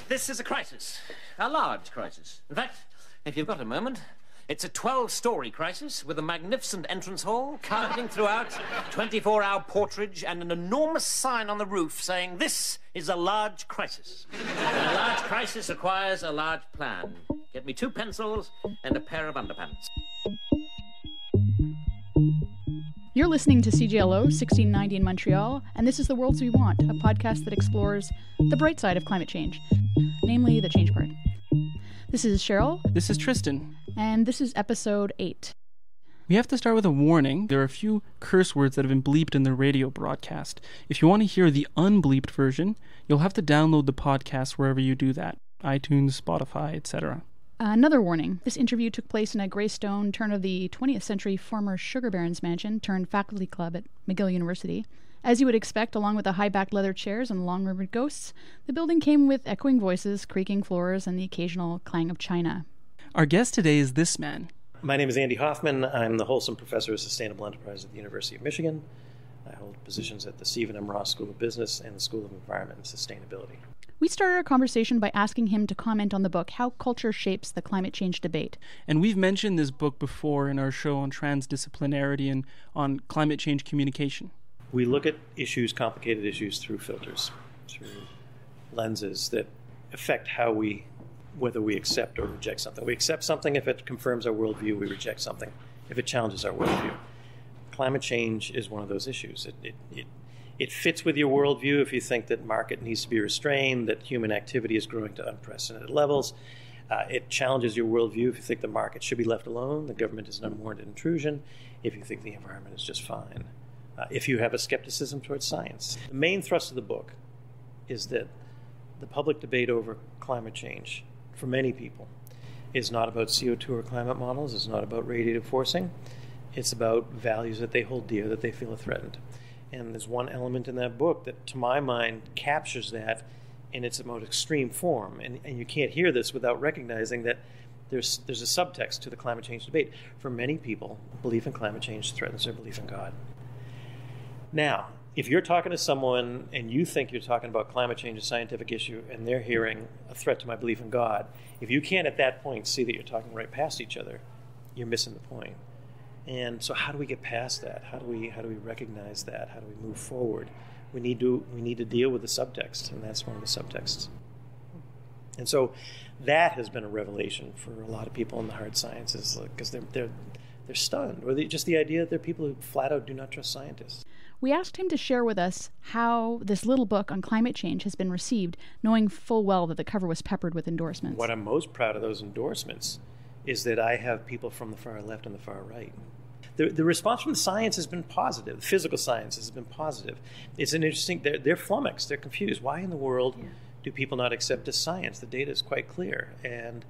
This is a crisis. A large crisis. In fact, if you've got a moment, it's a 12-story crisis with a magnificent entrance hall, carpeting throughout, 24-hour porterage, and an enormous sign on the roof saying, "This is a large crisis. And a large crisis requires a large plan. Get me 2 pencils and a pair of underpants." You're listening to CJLO 1690 in Montreal, and this is The Worlds We Want, a podcast that explores the bright side of climate change, namely the change part. This is Cheryl. This is Tristan. And this is episode 8. We have to start with a warning. There are a few curse words that have been bleeped in the radio broadcast. If you want to hear the unbleeped version, you'll have to download the podcast wherever you do that. iTunes, Spotify, etc. Another warning. This interview took place in a Greystone turn of the 20th century former Sugar Barons mansion turned faculty club at McGill University. As you would expect, along with the high-backed leather chairs and long-rumored ghosts, the building came with echoing voices, creaking floors, and the occasional clang of china. Our guest today is this man. My name is Andy Hoffman. I'm the Holcim Professor of Sustainable Enterprise at the University of Michigan. I hold positions at the Stephen M. Ross School of Business and the School of Environment and Sustainability. We started our conversation by asking him to comment on the book, How Culture Shapes the Climate Change Debate. And we've mentioned this book before in our show on transdisciplinarity and on climate change communication. We look at issues, complicated issues, through filters, through lenses that affect whether we accept or reject something. We accept something if it confirms our worldview. We reject something if it challenges our worldview. Climate change is one of those issues. It fits with your worldview if you think that market needs to be restrained, that human activity is growing to unprecedented levels. It challenges your worldview if you think the market should be left alone, the government is an unwarranted intrusion, if you think the environment is just fine, if you have a skepticism towards science. The main thrust of the book is that the public debate over climate change, for many people, is not about CO2 or climate models, it's not about radiative forcing, it's about values that they hold dear, that they feel are threatened. And there's one element in that book that, to my mind, captures that in its most extreme form. And you can't hear this without recognizing that there's a subtext to the climate change debate. For many people, belief in climate change threatens their belief in God. Now, if you're talking to someone and you think you're talking about climate change, a scientific issue, and they're hearing a threat to my belief in God, if you can't at that point see that you're talking right past each other, you're missing the point. And so how do we get past that? How do we recognize that? How do we move forward? We need to deal with the subtext, and that's one of the subtexts. And so that has been a revelation for a lot of people in the hard sciences, because they're stunned, or just the idea that there are people who flat out do not trust scientists. We asked him to share with us how this little book on climate change has been received, knowing full well that the cover was peppered with endorsements. What I'm most proud of those endorsements is that I have people from the far left and the far right. The response from the science has been positive. The physical science has been positive. It's an interesting, they're flummoxed, they're confused. Why in the world do people not accept this science? The data is quite clear, and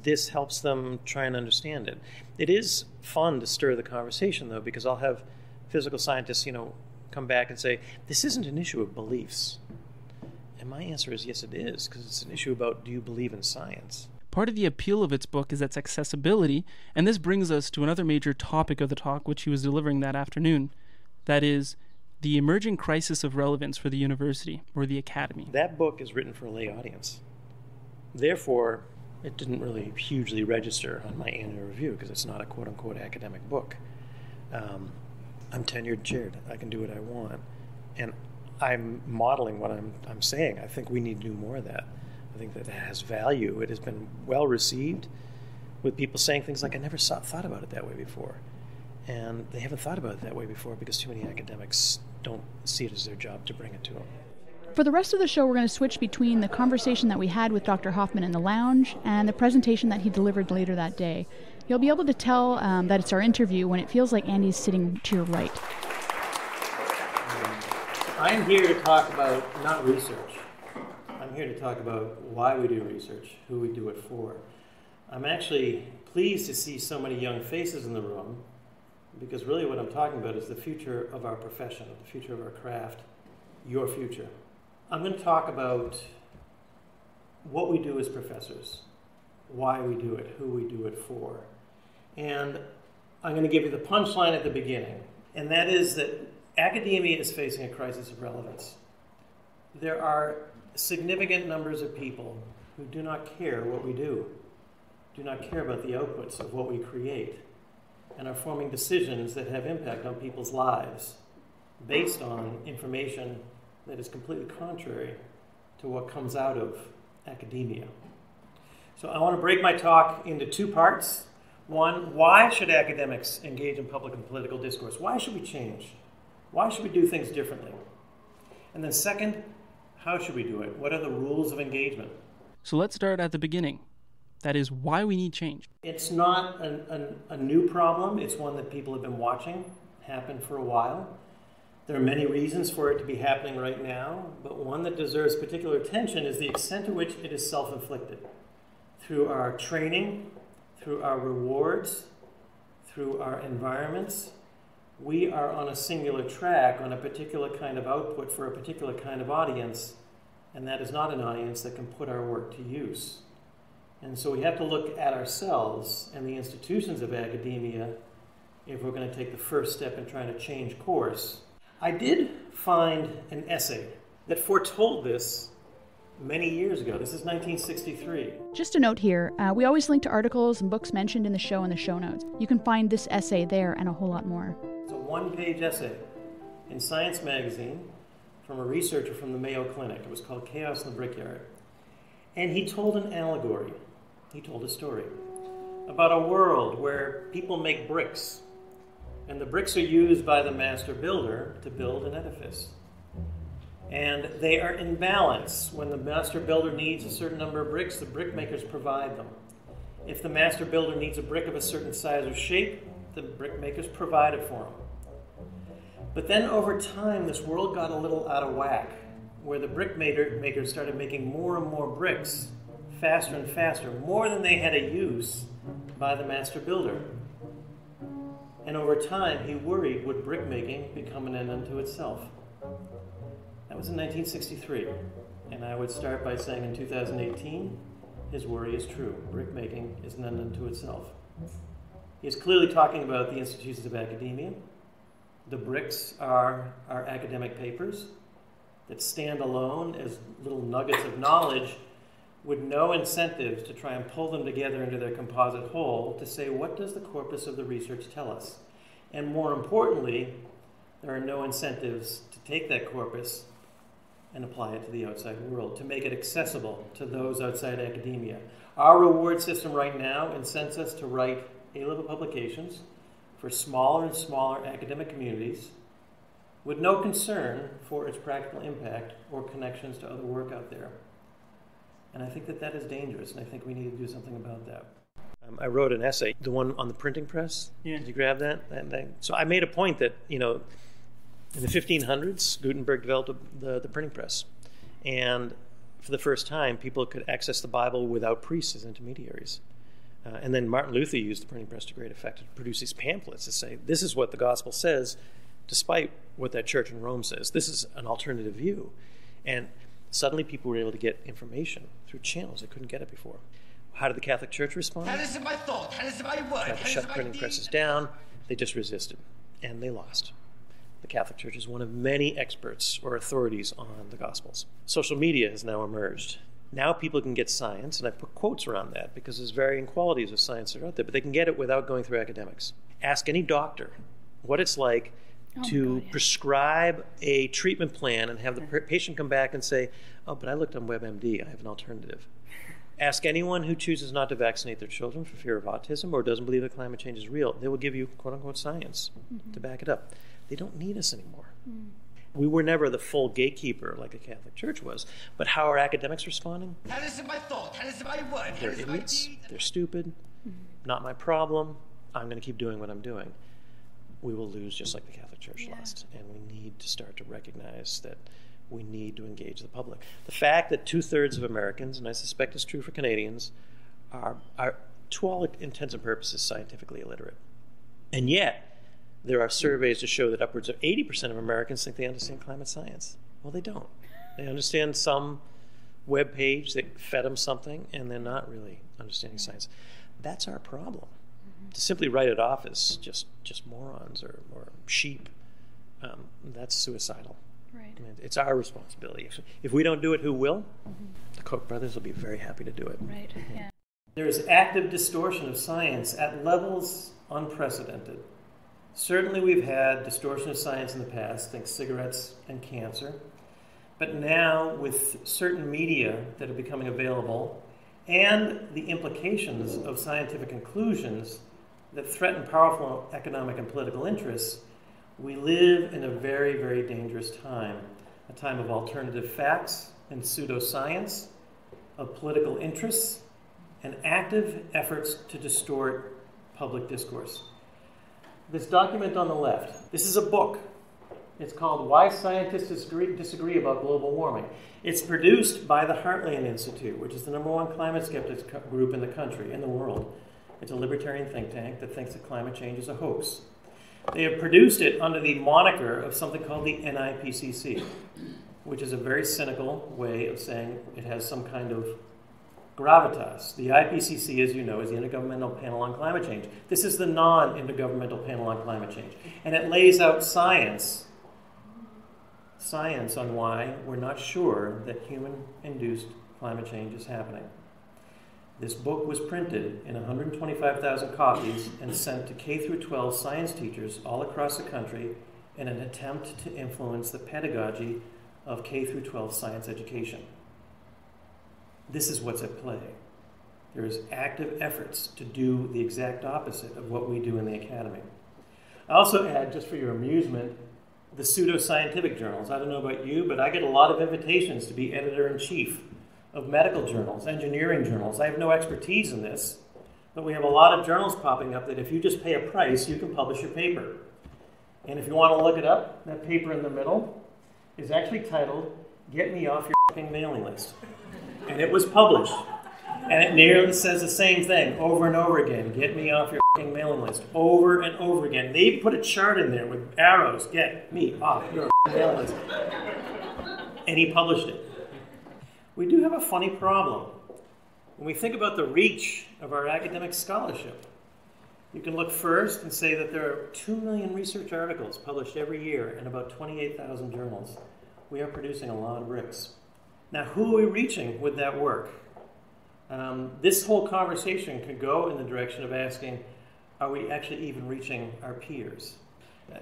this helps them try and understand it. It is fun to stir the conversation, though, because I'll have physical scientists, come back and say, this isn't an issue of beliefs. And my answer is yes, it is, because it's an issue about, do you believe in science? Part of the appeal of its book is its accessibility, and this brings us to another major topic of the talk which he was delivering that afternoon. That is, the emerging crisis of relevance for the university, or the academy. That book is written for a lay audience. Therefore, it didn't really hugely register on my annual review, because it's not a quote-unquote academic book. I'm tenured chaired. I can do what I want. And I'm modeling what I'm saying. I think we need to do more of that. I think that has value. It has been well received, with people saying things like, I never thought about it that way before. And they haven't thought about it that way before because too many academics don't see it as their job to bring it to them. For the rest of the show, we're going to switch between the conversation that we had with Dr. Hoffman in the lounge and the presentation that he delivered later that day. You'll be able to tell that it's our interview when it feels like Andy's sitting to your right. I'm here to talk about not research. I'm here to talk about why we do research, who we do it for. I'm actually pleased to see so many young faces in the room, because really what I'm talking about is the future of our profession, the future of our craft, your future. I'm going to talk about what we do as professors, why we do it, who we do it for. And I'm going to give you the punchline at the beginning, and that is that academia is facing a crisis of relevance. There are significant numbers of people who do not care what we do not care about the outputs of what we create, and are forming decisions that have impact on people's lives based on information that is completely contrary to what comes out of academia. So I want to break my talk into two parts. One, why should academics engage in public and political discourse? Why should we change? Why should we do things differently? And then second, how should we do it? What are the rules of engagement? So let's start at the beginning. That is why we need change. It's not a new problem. It's one that people have been watching happen for a while. There are many reasons for it to be happening right now, but one that deserves particular attention is the extent to which it is self-inflicted. Through our training, through our rewards, through our environments, we are on a singular track on a particular kind of output for a particular kind of audience, and that is not an audience that can put our work to use. And so we have to look at ourselves and the institutions of academia if we're going to take the first step in trying to change course. I did find an essay that foretold this many years ago. This is 1963. Just a note here, we always link to articles and books mentioned in the show notes. You can find this essay there and a whole lot more. It's a one-page essay in Science magazine from a researcher from the Mayo Clinic. It was called Chaos in the Brickyard. And he told an allegory. He told a story about a world where people make bricks, and the bricks are used by the master builder to build an edifice. And they are in balance. When the master builder needs a certain number of bricks, the brick makers provide them. If the master builder needs a brick of a certain size or shape, the brick makers provide it for him. But then over time, this world got a little out of whack, where the brick makers started making more and more bricks, faster and faster, more than they had a use by the master builder. And over time, he worried, would brick making become an end unto itself? That was in 1963. And I would start by saying in 2018, his worry is true. Brick making is an end unto itself. He is clearly talking about the institutions of academia. The bricks are our academic papers that stand alone as little nuggets of knowledge with no incentives to try and pull them together into their composite whole to say, what does the corpus of the research tell us? And more importantly, there are no incentives to take that corpus and apply it to the outside world, to make it accessible to those outside academia. Our reward system right now incents us to write A-level publications for smaller and smaller academic communities with no concern for its practical impact or connections to other work out there. And I think that that is dangerous, and I think we need to do something about that. I wrote an essay, the one on the printing press. Yeah. Did you grab that? So I made a point that, in the 1500s, Gutenberg developed the printing press. And for the first time, people could access the Bible without priests as intermediaries. And then Martin Luther used the printing press to great effect to produce these pamphlets to say, this is what the gospel says, despite what that church in Rome says. This is an alternative view. And suddenly people were able to get information through channels they couldn't get it before. How did the Catholic Church respond? That isn't my thought. That isn't my word. Tried to shut printing presses down. They just resisted. And they lost. The Catholic Church is one of many experts or authorities on the Gospels. Social media has now emerged. Now people can get science, and I put quotes around that because there's varying qualities of science that are out there, but they can get it without going through academics. Ask any doctor what it's like to prescribe a treatment plan and have the patient come back and say, oh, but I looked on WebMD, I have an alternative. Ask anyone who chooses not to vaccinate their children for fear of autism or doesn't believe that climate change is real. They will give you, quote-unquote, science to back it up. They don't need us anymore. We were never the full gatekeeper like the Catholic Church was, but how are academics responding? That isn't my thought. That isn't my word. They're idiots. They're stupid. Not my problem. I'm going to keep doing what I'm doing. We will lose just like the Catholic Church lost, and we need to start to recognize that we need to engage the public. The fact that 2/3 of Americans, and I suspect it's true for Canadians, are to all intents and purposes scientifically illiterate. And yet, there are surveys to show that upwards of 80% of Americans think they understand climate science. Well, they don't. They understand some web page that fed them something, and they're not really understanding science. That's our problem. To simply write it off as just morons or sheep, that's suicidal. Right. I mean, it's our responsibility. If we don't do it, who will? The Koch brothers will be very happy to do it. Right. Yeah. There is active distortion of science at levels unprecedented. Certainly we've had distortion of science in the past, think cigarettes and cancer. But now, with certain media that are becoming available, and the implications of scientific conclusions that threaten powerful economic and political interests, we live in a very, very dangerous time. A time of alternative facts and pseudoscience, of political interests, and active efforts to distort public discourse. This document on the left, this is a book. It's called Why Scientists Disagree About Global Warming. It's produced by the Heartland Institute, which is the #1 climate skeptics group in the country, in the world. It's a libertarian think tank that thinks that climate change is a hoax. They have produced it under the moniker of something called the NIPCC, which is a very cynical way of saying it has some kind of gravitas. The IPCC, as you know, is the Intergovernmental Panel on Climate Change. This is the non-intergovernmental panel on climate change. And it lays out science on why we're not sure that human-induced climate change is happening. This book was printed in 125,000 copies and sent to K-12 science teachers all across the country in an attempt to influence the pedagogy of K-12 science education. This is what's at play. There is active efforts to do the exact opposite of what we do in the academy. I also add, just for your amusement, the pseudoscientific journals. I don't know about you, but I get a lot of invitations to be editor-in-chief of medical journals, engineering journals. I have no expertise in this, but we have a lot of journals popping up that if you just pay a price, you can publish your paper. And if you want to look it up, that paper in the middle is actually titled, Get Me Off Your F***ing Mailing List. And it was published. And it nearly says the same thing over and over again. Get me off your f***ing mailing list. Over and over again. They put a chart in there with arrows. Get me off your f***ing mailing list. And he published it. We do have a funny problem. When we think about the reach of our academic scholarship, you can look first and say that there are 2 million research articles published every year in about 28,000 journals. We are producing a lot of bricks. Now, who are we reaching with that work? This whole conversation could go in the direction of asking, are we actually even reaching our peers?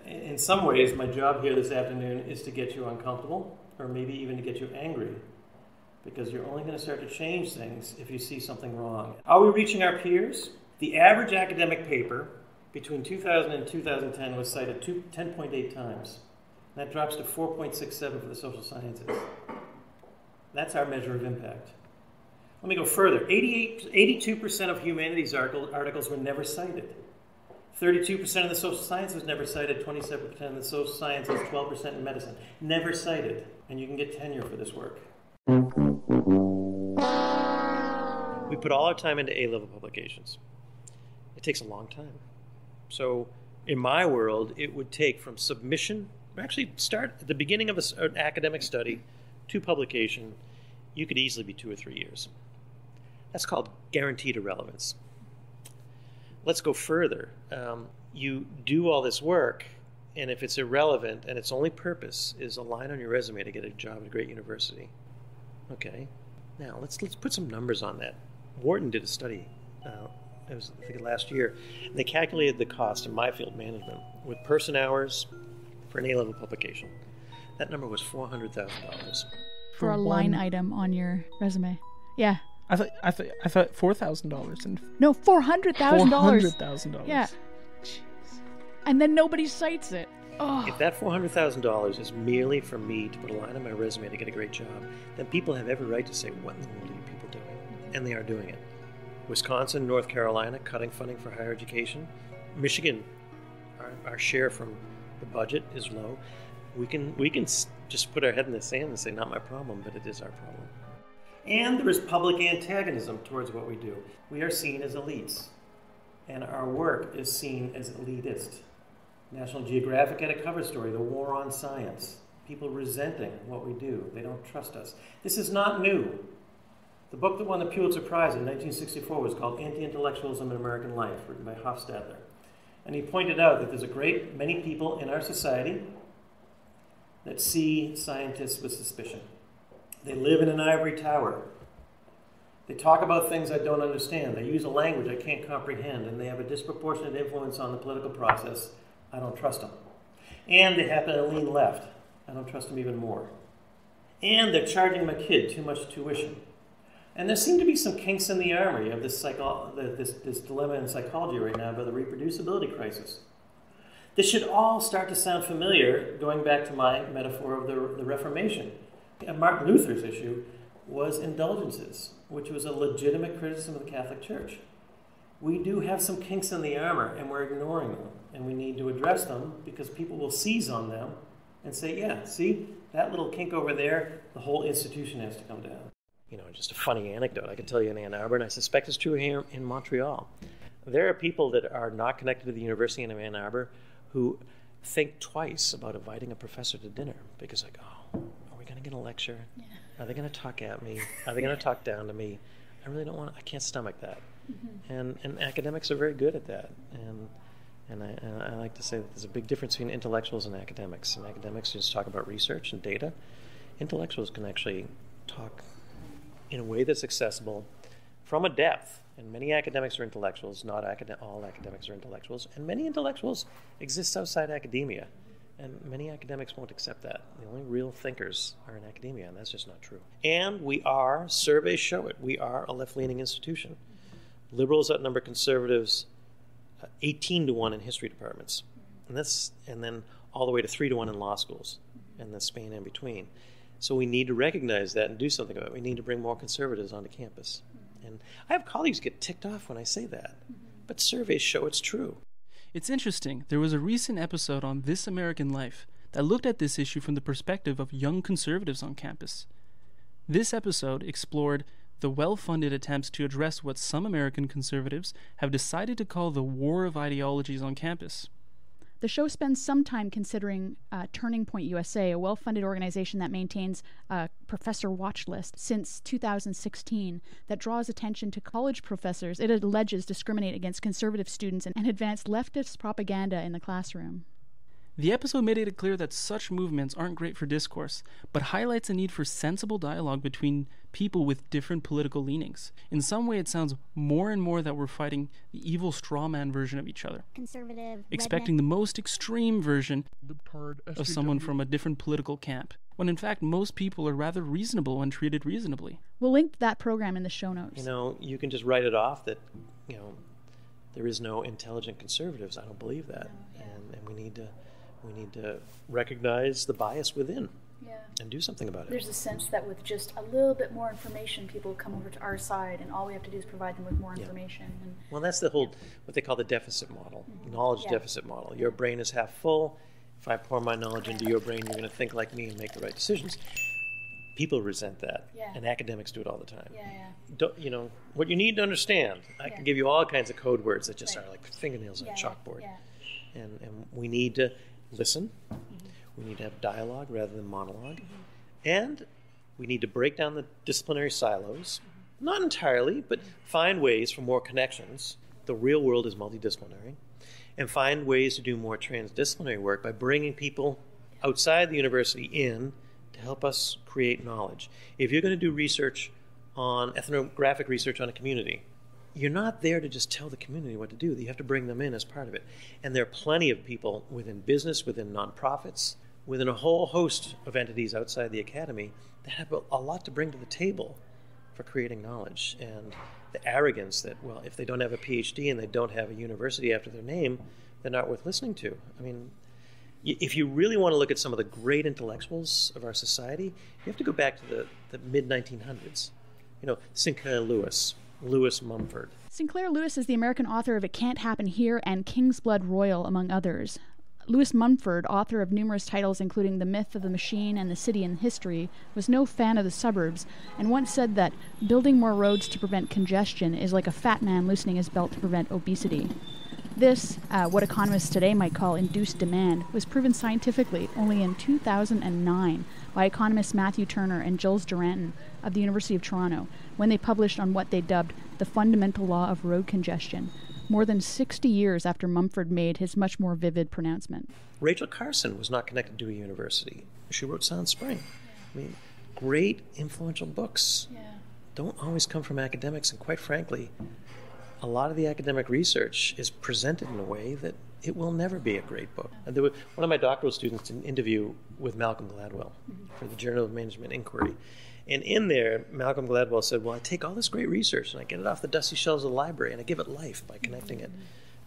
In some ways, my job here this afternoon is to get you uncomfortable, or maybe even to get you angry, because you're only going to start to change things if you see something wrong. Are we reaching our peers? The average academic paper between 2000 and 2010 was cited 10.8 times. That drops to 4.67 for the social sciences. That's our measure of impact. Let me go further. 82% of humanities articles were never cited. 32% of the social sciences was never cited, 27% of the social sciences, 12% in medicine. Never cited. And you can get tenure for this work. We put all our time into A-level publications. It takes a long time. So in my world, it would take from submission, actually start at the beginning of an academic study to publication, you could easily be 2 or 3 years. That's called guaranteed irrelevance. Let's go further. You do all this work, and if it's irrelevant and its only purpose is a line on your resume to get a job at a great university, okay. Now let's put some numbers on that. Wharton did a study. It was, I think, last year. And they calculated the cost in my field, management, with person hours for an A-level publication. That number was $400,000. For a line item on your resume. Yeah. I thought $4,000 and no, $400,000. $400,000. Yeah. Jeez. And then nobody cites it. Oh. If that $400,000 is merely for me to put a line on my resume to get a great job, then people have every right to say, what in the world are you people doing? And they are doing it. Wisconsin, North Carolina, cutting funding for higher education. Michigan, our share from the budget is low. We can just put our head in the sand and say, not my problem, but it is our problem. And there is public antagonism towards what we do. We are seen as elites, and our work is seen as elitist. National Geographic had a cover story, The War on Science. People resenting what we do. They don't trust us. This is not new. The book that won the Pulitzer Prize in 1964 was called Anti-Intellectualism in American Life, written by Hofstadter. And he pointed out that there's a great many people in our society that see scientists with suspicion. They live in an ivory tower. They talk about things I don't understand. They use a language I can't comprehend, and they have a disproportionate influence on the political process. I don't trust them. And they happen to lean left. I don't trust them even more. And they're charging my kid too much tuition. And there seem to be some kinks in the armory of this dilemma in psychology right now about the reproducibility crisis. This should all start to sound familiar, going back to my metaphor of the Reformation. Martin Luther's issue was indulgences, which was a legitimate criticism of the Catholic Church. We do have some kinks in the armor, and we're ignoring them. And we need to address them because people will seize on them and say, yeah, see, that little kink over there, the whole institution has to come down. You know, just a funny anecdote I can tell you in Ann Arbor, and I suspect it's true here in Montreal. There are people that are not connected to the University of Ann Arbor who think twice about inviting a professor to dinner because, like, oh, are we going to get a lecture? Yeah. Are they going to talk at me? Are they going to talk down to me? I really don't want to, I can't stomach that. Mm-hmm. And academics are very good at that. And I like to say that there's a big difference between intellectuals and academics. And academics just talk about research and data. Intellectuals can actually talk in a way that's accessible from a depth. And many academics are intellectuals, not all academics are intellectuals. And many intellectuals exist outside academia. And many academics won't accept that. The only real thinkers are in academia, and that's just not true. And surveys show it, we are a left-leaning institution. Liberals outnumber conservatives 18-1 in history departments. And then all the way to 3-1 in law schools, and the span in between. So we need to recognize that and do something about it. We need to bring more conservatives onto campus. And I have colleagues get ticked off when I say that, but surveys show it's true. It's interesting. There was a recent episode on This American Life that looked at this issue from the perspective of young conservatives on campus. This episode explored the well-funded attempts to address what some American conservatives have decided to call the war of ideologies on campus. The show spends some time considering Turning Point USA, a well-funded organization that maintains a professor watch list since 2016 that draws attention to college professors it alleges discriminate against conservative students and advance leftist propaganda in the classroom. The episode made it clear that such movements aren't great for discourse, but highlights a need for sensible dialogue between people with different political leanings. In some way, it sounds more and more that we're fighting the evil straw man version of each other. Conservative, expecting redneck. the most extreme version of someone from a different political camp, when in fact most people are rather reasonable when treated reasonably. We'll link to that program in the show notes. You know, you can just write it off that, you know, there is no intelligent conservatives. I don't believe that. And we need to recognize the bias within and do something about it. There's a sense that with just a little bit more information, people come over to our side, and all we have to do is provide them with more information. And well, that's the whole, what they call the deficit model, knowledge deficit model. Your brain is half full. If I pour my knowledge into your brain, you're going to think like me and make the right decisions. People resent that, and academics do it all the time. Don't, you know, what you need to understand, I can give you all kinds of code words that just are like fingernails on a chalkboard. And we need to listen. We need to have dialogue rather than monologue. And we need to break down the disciplinary silos. Not entirely, but find ways for more connections. The real world is multidisciplinary. And find ways to do more transdisciplinary work by bringing people outside the university in to help us create knowledge. If you're going to do research on ethnographic research on a community, you're not there to just tell the community what to do. You have to bring them in as part of it. And there are plenty of people within business, within nonprofits, within a whole host of entities outside the academy that have a lot to bring to the table for creating knowledge. And the arrogance that, well, if they don't have a PhD and they don't have a university after their name, they're not worth listening to. I mean, if you really want to look at some of the great intellectuals of our society, you have to go back to the mid-1900s. You know, Sinclair Lewis Mumford. Sinclair Lewis is the American author of It Can't Happen Here and King's Blood Royal, among others. Lewis Mumford, author of numerous titles including The Myth of the Machine and The City in History, was no fan of the suburbs and once said that building more roads to prevent congestion is like a fat man loosening his belt to prevent obesity. This, what economists today might call induced demand, was proven scientifically only in 2009 by economists Matthew Turner and Jules Duranton of the University of Toronto when they published on what they dubbed the fundamental law of road congestion, more than 60 years after Mumford made his much more vivid pronouncement. Rachel Carson was not connected to a university. She wrote Sound Spring. I mean, great, influential books don't always come from academics, and quite frankly, a lot of the academic research is presented in a way that it will never be a great book. There was one of my doctoral students did an interview with Malcolm Gladwell for the Journal of Management Inquiry. And in there, Malcolm Gladwell said, well, I take all this great research and I get it off the dusty shelves of the library and I give it life by connecting it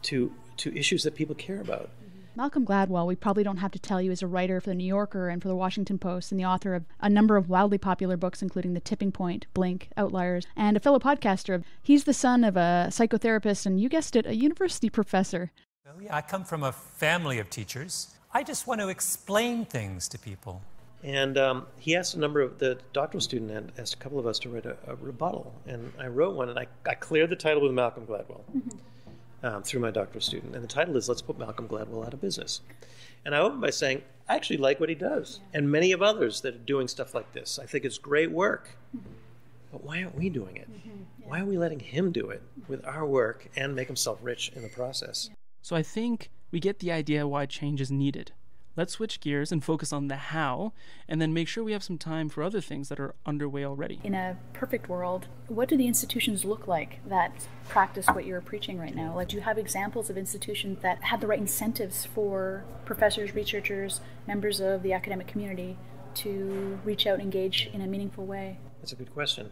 to issues that people care about. Malcolm Gladwell, we probably don't have to tell you, is a writer for The New Yorker and for The Washington Post and the author of a number of wildly popular books, including The Tipping Point, Blink, Outliers, and a fellow podcaster. He's the son of a psychotherapist and, you guessed it, a university professor. Well, yeah, I come from a family of teachers. I just want to explain things to people. And he asked the doctoral student asked a couple of us to write a rebuttal. And I wrote one, and I cleared the title with Malcolm Gladwell. Through my doctoral student. And the title is Let's Put Malcolm Gladwell Out of Business. And I opened by saying, I actually like what he does. And many of others that are doing stuff like this. I think it's great work. But why aren't we doing it? Why are we letting him do it with our work and make himself rich in the process? So I think we get the idea why change is needed. Let's switch gears and focus on the how, and then make sure we have some time for other things that are underway already. In a perfect world, what do the institutions look like that practice what you're preaching right now? Like, do you have examples of institutions that have the right incentives for professors, researchers, members of the academic community to reach out and engage in a meaningful way? That's a good question.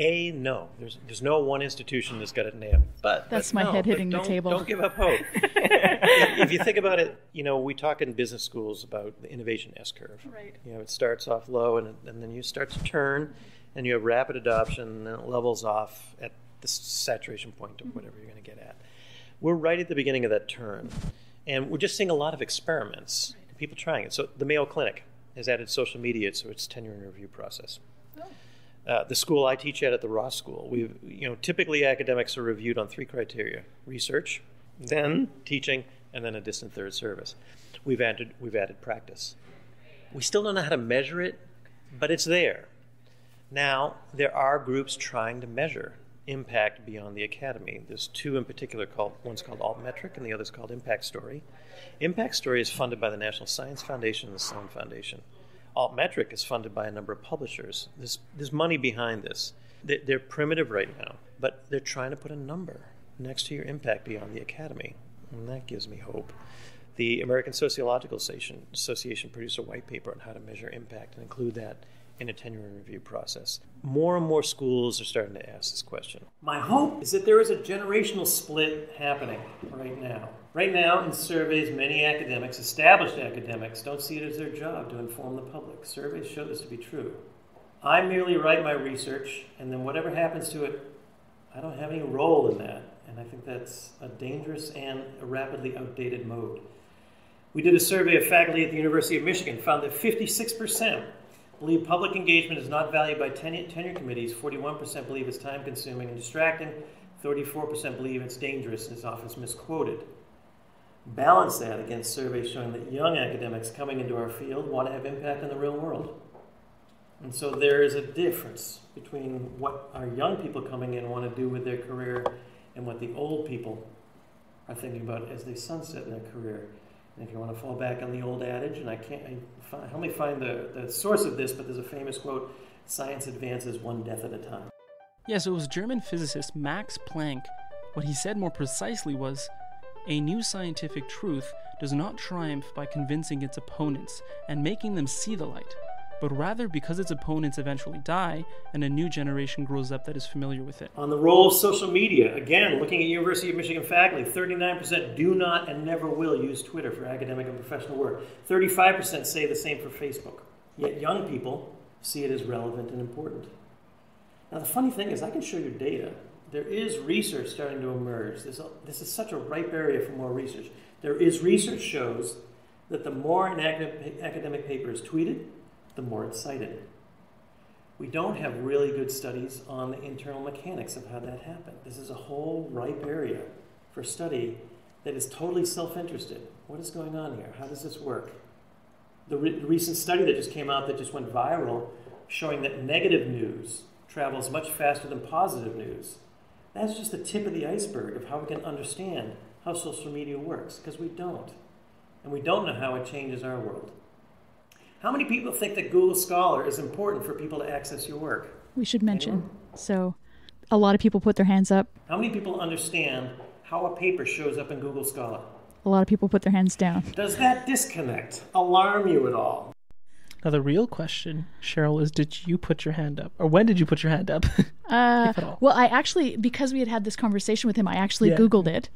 No. There's no one institution that's got it nailed. That's my head hitting the table. Don't give up hope. If you think about it, we talk in business schools about the innovation S-curve. Right. It starts off low, and then you start to turn, and you have rapid adoption, and then it levels off at the saturation point of whatever you're going to get at. We're right at the beginning of that turn, and we're just seeing a lot of experiments, people trying it. So the Mayo Clinic has added social media to its tenure and review process. The school I teach at the Ross School, typically academics are reviewed on 3 criteria: research, then teaching, and then a distant third service. We've added practice. We still don't know how to measure it, but it's there. Now, there are groups trying to measure impact beyond the academy. There's 2 in particular, one's called Altmetric and the other's called Impact Story. Impact Story is funded by the National Science Foundation and the Sloan Foundation. Altmetric is funded by a number of publishers. There's money behind this. They're primitive right now, but they're trying to put a number next to your impact beyond the academy, and that gives me hope. The American Sociological Association produced a white paper on how to measure impact and include that in a tenure and review process. More and more schools are starting to ask this question. My hope is that there is a generational split happening right now. Right now, in surveys, many academics, established academics, don't see it as their job to inform the public. Surveys show this to be true. I merely write my research, and then whatever happens to it, I don't have any role in that. And I think that's a dangerous and a rapidly outdated mode. We did a survey of faculty at the University of Michigan, found that 56% believe public engagement is not valued by tenure committees, 41% believe it's time-consuming and distracting, 34% believe it's dangerous and is often misquoted. Balance that against surveys showing that young academics coming into our field want to have impact in the real world. And so there is a difference between what our young people coming in want to do with their career and what the old people are thinking about as they sunset in their career. And if you want to fall back on the old adage, and help me find the source of this, but there's a famous quote, science advances one death at a time. Yeah, so it was German physicist Max Planck. What he said more precisely was, a new scientific truth does not triumph by convincing its opponents and making them see the light, but rather because its opponents eventually die and a new generation grows up that is familiar with it. On the role of social media, again, looking at University of Michigan faculty, 39% do not and never will use Twitter for academic and professional work. 35% say the same for Facebook. Yet young people see it as relevant and important. Now the funny thing is, I can show you data. There is research starting to emerge. This is such a ripe area for more research. There is research shows that the more an academic paper is tweeted, the more it's cited. We don't have really good studies on the internal mechanics of how that happened. This is a whole ripe area for study that is totally self-interested. What is going on here? How does this work? The recent study that just came out that just went viral showing that negative news travels much faster than positive news. That's just the tip of the iceberg of how we can understand how social media works, because we don't. And we don't know how it changes our world. How many people think that Google Scholar is important for people to access your work? We should mention. Anyone? So a lot of people put their hands up. How many people understand how a paper shows up in Google Scholar? A lot of people put their hands down. Does that disconnect alarm you at all? Now, the real question, Cheryl, is did you put your hand up? Or when did you put your hand up? If at all? Well, I actually, because we had this conversation with him, I actually Googled it,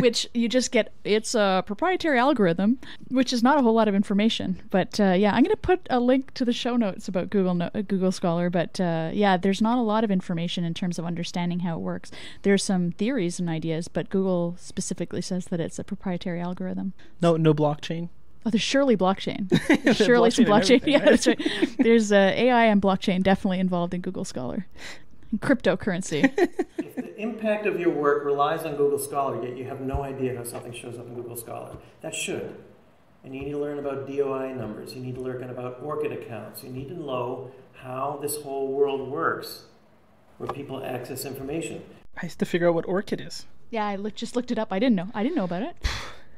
which you just get, it's a proprietary algorithm, which is not a whole lot of information. But yeah, I'm going to put a link to the show notes about Google Scholar. But yeah, there's not a lot of information in terms of understanding how it works. There's some theories and ideas, but Google specifically says that it's a proprietary algorithm. No blockchain. Oh, there's surely blockchain. There's surely some blockchain. Yeah, that's right. There's AI and blockchain definitely involved in Google Scholar. And cryptocurrency. If the impact of your work relies on Google Scholar, yet you have no idea how something shows up in Google Scholar, that should. And you need to learn about DOI numbers. You need to learn about ORCID accounts. You need to know how this whole world works, where people access information. I used to figure out what ORCID is. Yeah, I just looked it up. I didn't know about it.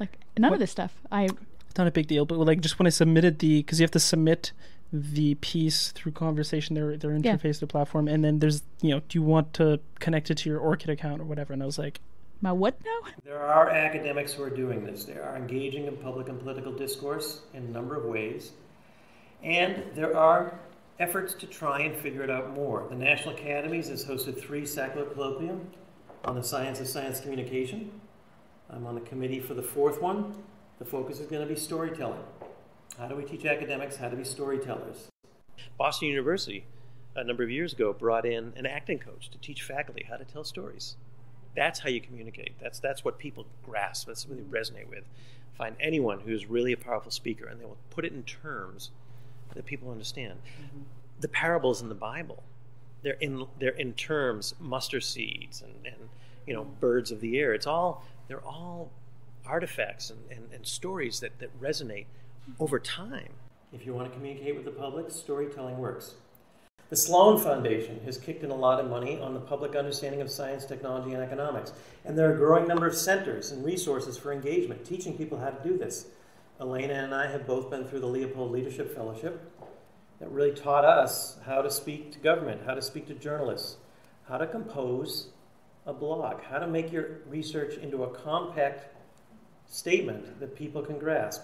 Like, none of this stuff. It's not a big deal, but like just when I submitted because you have to submit the piece through Conversation, their interface to the platform, and then there's, do you want to connect it to your ORCID account or whatever? And I was like, my what now? There are academics who are doing this. They are engaging in public and political discourse in a number of ways. And there are efforts to try and figure it out more. The National Academies has hosted 3 Sackler Colloquium on the science of science communication. I'm on the committee for the 4th one. The focus is going to be storytelling. How do we teach academics how to be storytellers? Boston University, a number of years ago, brought in an acting coach to teach faculty how to tell stories. That's how you communicate. That's what people grasp. That's what they resonate with. Find anyone who's really a powerful speaker, and they will put it in terms that people understand. Mm-hmm. The parables in the Bible, they're in terms, mustard seeds and birds of the air. They're all artifacts and stories that resonate over time. If you want to communicate with the public, storytelling works. The Sloan Foundation has kicked in a lot of money on the public understanding of science, technology, and economics. And there are a growing number of centers and resources for engagement, teaching people how to do this. Elena and I have both been through the Leopold Leadership Fellowship that really taught us how to speak to government, how to speak to journalists, how to compose a blog, how to make your research into a compact statement that people can grasp.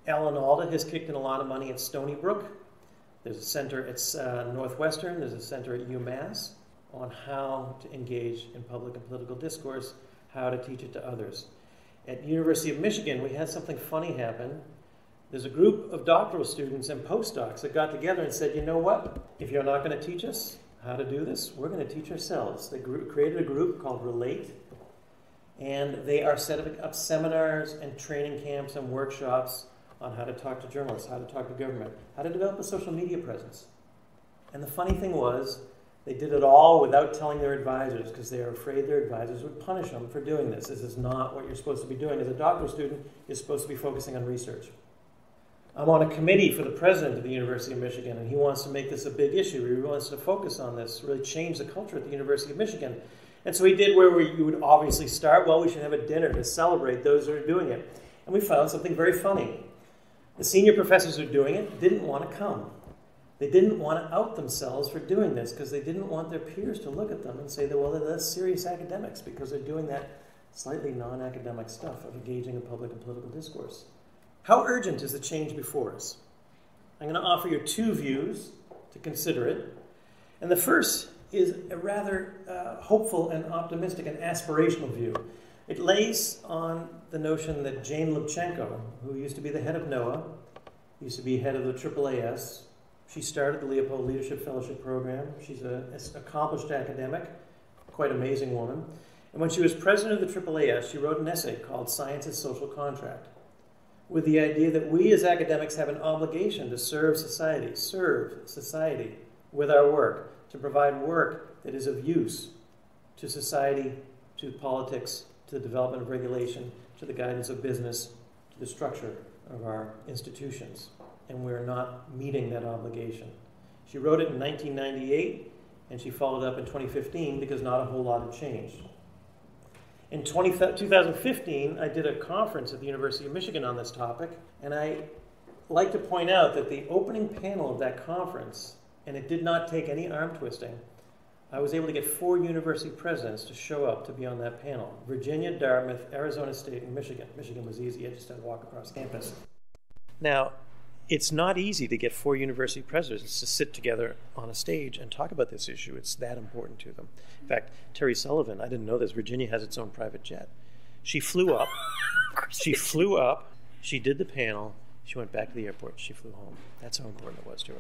Alan Alda has kicked in a lot of money at Stony Brook. There's a center at Northwestern, there's a center at UMass on how to engage in public and political discourse, how to teach it to others. At University of Michigan, we had something funny happen. There's a group of doctoral students and postdocs that got together and said, you know what, if you're not going to teach us how to do this, we're going to teach ourselves. They created a group called Relate, and they are setting up seminars and training camps and workshops on how to talk to journalists, how to talk to government, how to develop a social media presence. And the funny thing was, they did it all without telling their advisors, because they are afraid their advisors would punish them for doing this. This is not what you're supposed to be doing. As a doctoral student, you're supposed to be focusing on research. I'm on a committee for the president of the University of Michigan, and he wants to make this a big issue. He wants to focus on this, really change the culture at the University of Michigan. And so he did where you would obviously start, well, we should have a dinner to celebrate those who are doing it. And we found something very funny. The senior professors who are doing it didn't want to come. They didn't want to out themselves for doing this because they didn't want their peers to look at them and say that, well, they're serious academics because they're doing that slightly non-academic stuff of engaging in public and political discourse. How urgent is the change before us? I'm going to offer you 2 views to consider it. And the first is a rather hopeful and optimistic and aspirational view. It lays on the notion that Jane Lubchenco, who used to be the head of NOAA, used to be head of the AAAS, she started the Leopold Leadership Fellowship Program. She's an accomplished academic, quite amazing woman. And when she was president of the AAAS, she wrote an essay called Science's Social Contract, with the idea that we as academics have an obligation to serve society with our work, to provide work that is of use to society, to politics, to the development of regulation, to the guidance of business, to the structure of our institutions. And we're not meeting that obligation. She wrote it in 1998, And she followed up in 2015 because not a whole lot had changed. In 2015, I did a conference at the University of Michigan on this topic, and I like to point out that the opening panel of that conference, and it did not take any arm twisting, I was able to get 4 university presidents to show up to be on that panel. Virginia, Dartmouth, Arizona State, and Michigan. Michigan was easy. I just had to walk across campus. Now, it's not easy to get 4 university presidents to sit together on a stage and talk about this issue. It's that important to them. In fact, Terry Sullivan, I didn't know this, Virginia has its own private jet. She flew up. She did the panel. She went back to the airport. She flew home. That's how important it was to her.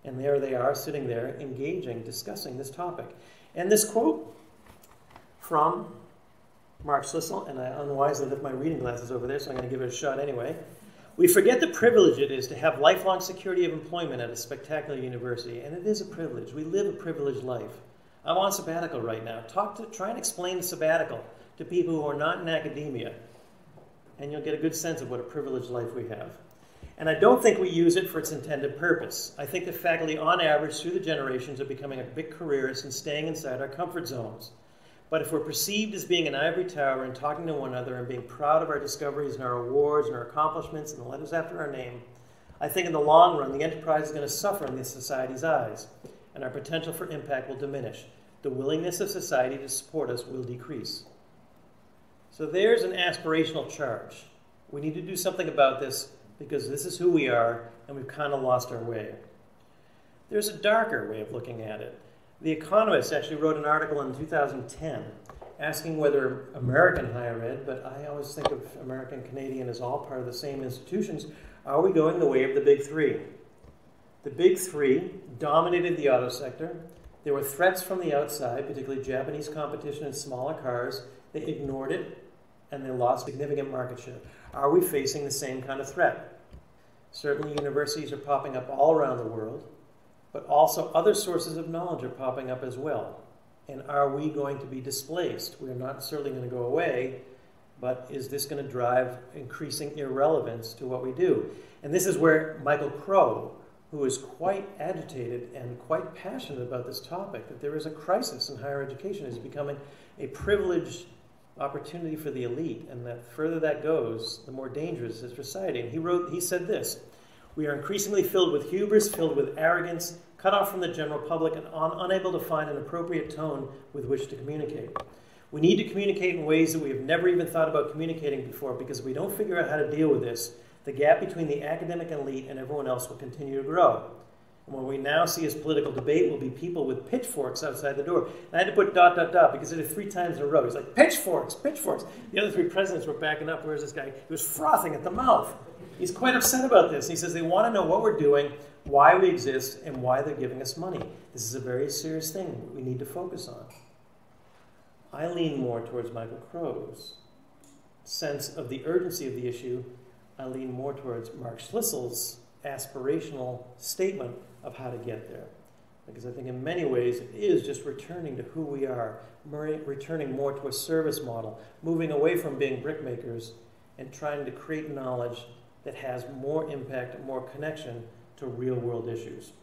And there they are, sitting there, engaging, discussing this topic. And this quote from Mark Schlissel, and I unwisely left my reading glasses over there, so I'm going to give it a shot anyway. We forget the privilege it is to have lifelong security of employment at a spectacular university, and it is a privilege. We live a privileged life. I'm on sabbatical right now. Try and explain the sabbatical to people who are not in academia, and you'll get a good sense of what a privileged life we have. And I don't think we use it for its intended purpose. I think the faculty, on average, through the generations, are becoming a bit careerists and staying inside our comfort zones. But if we're perceived as being an ivory tower and talking to one another and being proud of our discoveries and our awards and our accomplishments and the letters after our name, I think in the long run, the enterprise is going to suffer in this society's eyes, and our potential for impact will diminish. The willingness of society to support us will decrease. So there's an aspirational charge. We need to do something about this because this is who we are, and we've kind of lost our way. There's a darker way of looking at it. The Economist actually wrote an article in 2010 asking whether American higher ed, but I always think of American Canadian as all part of the same institutions, are we going the way of the Big Three? The Big Three dominated the auto sector. There were threats from the outside, particularly Japanese competition in smaller cars. They ignored it, and they lost significant market share. Are we facing the same kind of threat? Certainly universities are popping up all around the world, but also other sources of knowledge are popping up as well. And are we going to be displaced? We're not necessarily going to go away, but is this going to drive increasing irrelevance to what we do? And this is where Michael Crow, who is quite agitated and quite passionate about this topic, that there is a crisis in higher education, is becoming a privileged opportunity for the elite, and that further that goes, the more dangerous is society. And he said this: we are increasingly filled with hubris, filled with arrogance, cut off from the general public, and unable to find an appropriate tone with which to communicate. We need to communicate in ways that we have never even thought about communicating before, because if we don't figure out how to deal with this, the gap between the academic elite and everyone else will continue to grow. And what we now see as political debate will be people with pitchforks outside the door. And I had to put ... because it did 3 times in a row. He's like, pitchforks, pitchforks. The other 3 presidents were backing up. Where's this guy? He was frothing at the mouth. He's quite upset about this. He says they want to know what we're doing, why we exist, and why they're giving us money. This is a very serious thing we need to focus on. I lean more towards Michael Crow's sense of the urgency of the issue. I lean more towards Mark Schlissel's aspirational statement of how to get there. Because I think in many ways it is just returning to who we are, returning more to a service model, moving away from being brickmakers and trying to create knowledge that has more impact and more connection to real-world issues.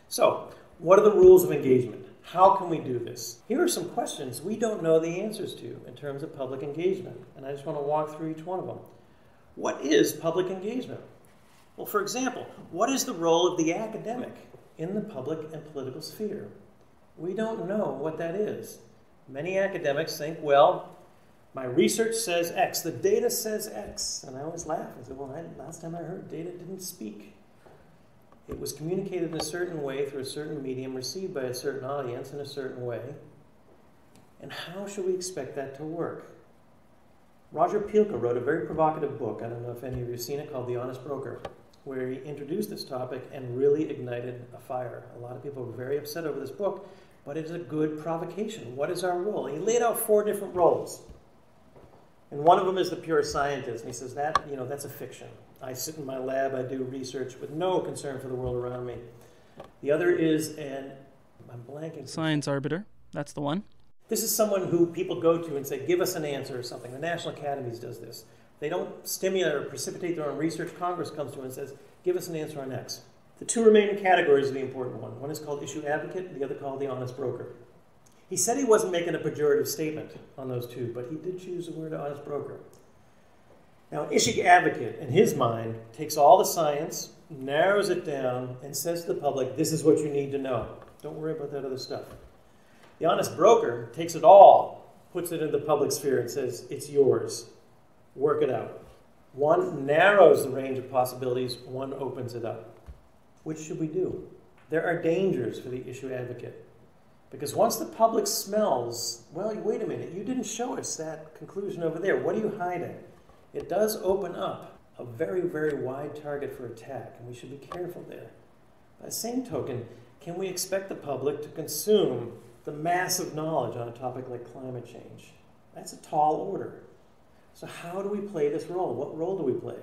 So, what are the rules of engagement? How can we do this? Here are some questions we don't know the answers to in terms of public engagement, and I just want to walk through each one of them. What is public engagement? Well, for example, what is the role of the academic in the public and political sphere? We don't know what that is. Many academics think, well, my research says X, the data says X. And I always laugh. I say, well, last time I heard, data didn't speak. It was communicated in a certain way through a certain medium, received by a certain audience in a certain way. And how should we expect that to work? Roger Pielke wrote a very provocative book, I don't know if any of you have seen it, called The Honest Broker, where he introduced this topic and really ignited a fire. A lot of people were very upset over this book, but it is a good provocation. What is our role? And he laid out 4 different roles. And one of them is the pure scientist, and he says that's a fiction. I sit in my lab, I do research with no concern for the world around me. The other is I'm blanking. Science arbiter, that's the one. This is someone who people go to and say, give us an answer or something. The National Academies does this. They don't stimulate or precipitate their own research. Congress comes to them and says, give us an answer on X. The two remaining categories are the important one. One is called issue advocate, the other called the honest broker. He said he wasn't making a pejorative statement on those two, but he did choose the word honest broker. Now, an issue advocate, in his mind, takes all the science, narrows it down, and says to the public, this is what you need to know. Don't worry about that other stuff. The honest broker takes it all, puts it in the public sphere, and says, it's yours. Work it out. One narrows the range of possibilities, one opens it up. Which should we do? There are dangers for the issue advocate. Because once the public smells, well, wait a minute, you didn't show us that conclusion over there. What are you hiding? It does open up a very, very wide target for attack, and we should be careful there. By the same token, can we expect the public to consume the massive knowledge on a topic like climate change? That's a tall order. So how do we play this role? What role do we play?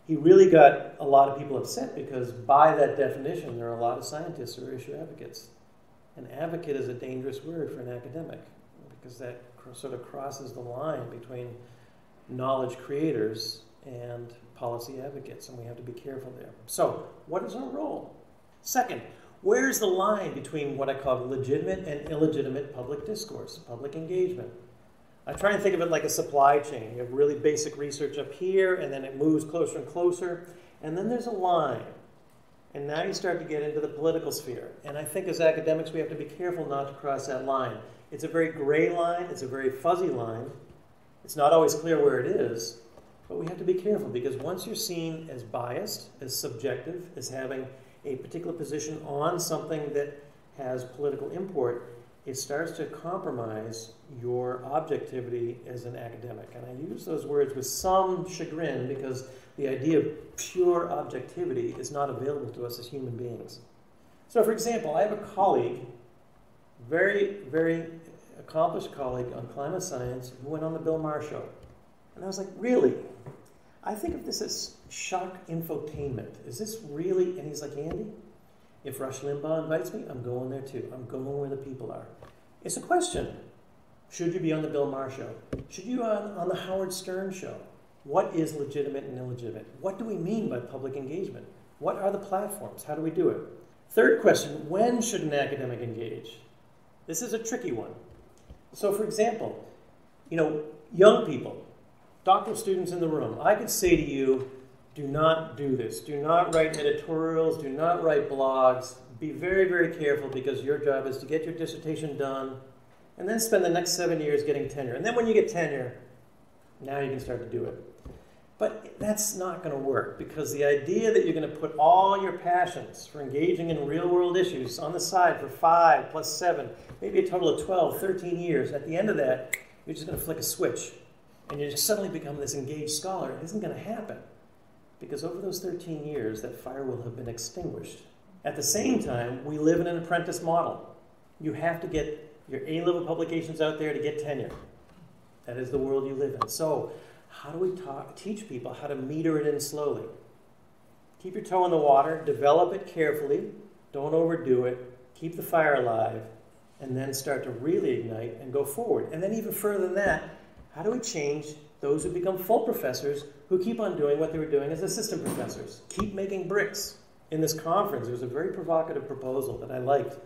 He really got a lot of people upset because by that definition, there are a lot of scientists who are issue advocates. An advocate is a dangerous word for an academic because that sort of crosses the line between knowledge creators and policy advocates, and we have to be careful there. So, what is our role? Second, where's the line between what I call legitimate and illegitimate public discourse, public engagement? I try and think of it like a supply chain. You have really basic research up here, and then it moves closer and closer, and then there's a line. And now you start to get into the political sphere. And I think as academics, we have to be careful not to cross that line. It's a very gray line. It's a very fuzzy line. It's not always clear where it is, but we have to be careful because once you're seen as biased, as subjective, as having a particular position on something that has political import, it starts to compromise your objectivity as an academic. And I use those words with some chagrin because the idea of pure objectivity is not available to us as human beings. So for example, I have a colleague, very, very accomplished colleague on climate science who went on the Bill Maher show. And I was like, really? I think of this as shock infotainment. Is this really? And he's like, Andy, if Rush Limbaugh invites me, I'm going there too. I'm going where the people are. It's a question. Should you be on the Bill Maher show? Should you be on the Howard Stern show? What is legitimate and illegitimate? What do we mean by public engagement? What are the platforms? How do we do it? Third question, when should an academic engage? This is a tricky one. So for example, young people, doctoral students in the room, I could say to you, do not do this. Do not write editorials. Do not write blogs. Be very, very careful because your job is to get your dissertation done and then spend the next 7 years getting tenure. And then when you get tenure, now you can start to do it. But that's not going to work because the idea that you're going to put all your passions for engaging in real-world issues on the side for 5 plus 7, maybe a total of 12, 13 years, at the end of that, you're just going to flick a switch and you just suddenly become this engaged scholar. It isn't going to happen because over those 13 years, that fire will have been extinguished. At the same time, we live in an apprentice model. You have to get your A-level publications out there to get tenure. That is the world you live in. So how do we teach people how to meter it in slowly? Keep your toe in the water, develop it carefully, don't overdo it, keep the fire alive, and then start to really ignite and go forward. And then even further than that, how do we change those who become full professors who keep on doing what they were doing as assistant professors? Keep making bricks. In this conference, there was a very provocative proposal that I liked.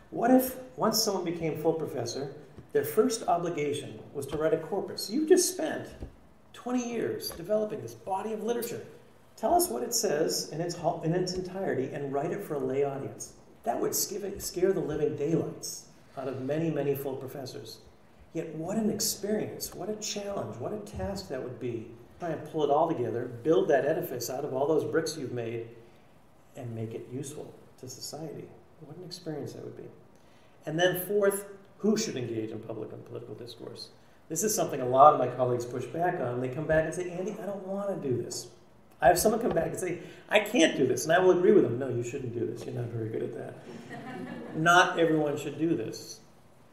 What if, once someone became full professor, their first obligation was to write a corpus? You just spent 20 years developing this body of literature. Tell us what it says in its entirety and write it for a lay audience. That would scare the living daylights out of many, many full professors. Yet what an experience, what a challenge, what a task that would be. Try and pull it all together, build that edifice out of all those bricks you've made, and make it useful to society. What an experience that would be. And then fourth, who should engage in public and political discourse? This is something a lot of my colleagues push back on. They come back and say, Andy, I don't want to do this. I have someone come back and say, I can't do this. And I will agree with them. No, you shouldn't do this. You're not very good at that. Not everyone should do this.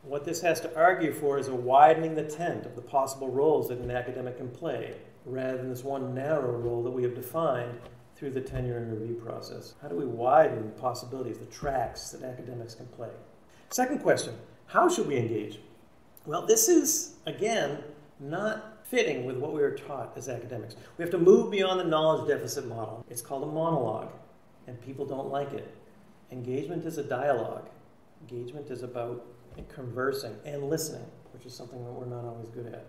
What this has to argue for is a widening the tent of the possible roles that an academic can play, rather than this one narrow role that we have defined through the tenure and review process. How do we widen the possibilities, the tracks that academics can play? Second question, how should we engage? Well, this is, again, not fitting with what we were taught as academics. We have to move beyond the knowledge deficit model. It's called a monologue. and people don't like it. Engagement is a dialogue. Engagement is about conversing and listening, which is something that we're not always good at.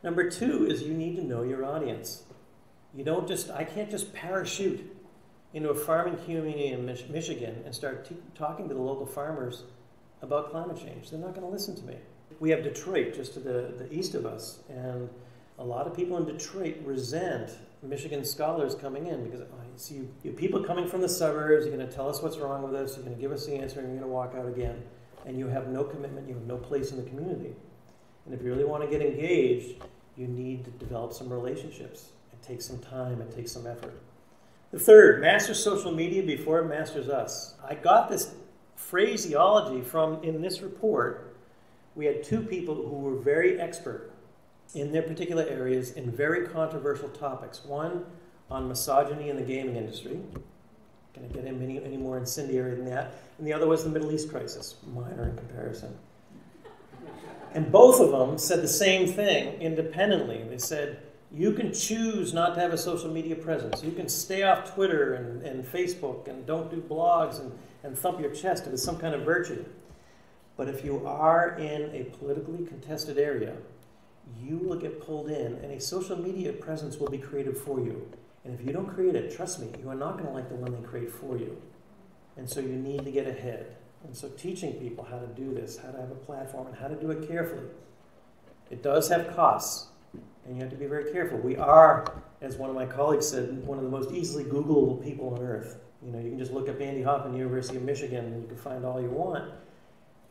Number 2 is you need to know your audience. I can't just parachute into a farming community in Michigan and start talking to the local farmers about climate change. They're not going to listen to me. We have Detroit just to the east of us, and a lot of people in Detroit resent Michigan scholars coming in because you have people coming from the suburbs, you're going to tell us what's wrong with us, you're going to give us the answer, and you're going to walk out again. And you have no commitment, you have no place in the community. And if you really want to get engaged, you need to develop some relationships. It takes some time, it takes some effort. The third, master social media before it masters us. I got this phraseology from, in this report, we had 2 people who were very expert in their particular areas in very controversial topics. One on misogyny in the gaming industry. Can I get any more incendiary than that? And the other was the Middle East crisis, minor in comparison. And both of them said the same thing independently. They said, you can choose not to have a social media presence. You can stay off Twitter and Facebook and don't do blogs and thump your chest if it's some kind of virtue. But if you are in a politically contested area, you will get pulled in and a social media presence will be created for you. And if you don't create it, trust me, you are not going to like the one they create for you. And so you need to get ahead. And so teaching people how to do this, how to have a platform, and how to do it carefully. It does have costs, and you have to be very careful. We are, as one of my colleagues said, one of the most easily Googleable people on earth. You can just look up Andy Hoffman, University of Michigan, and you can find all you want.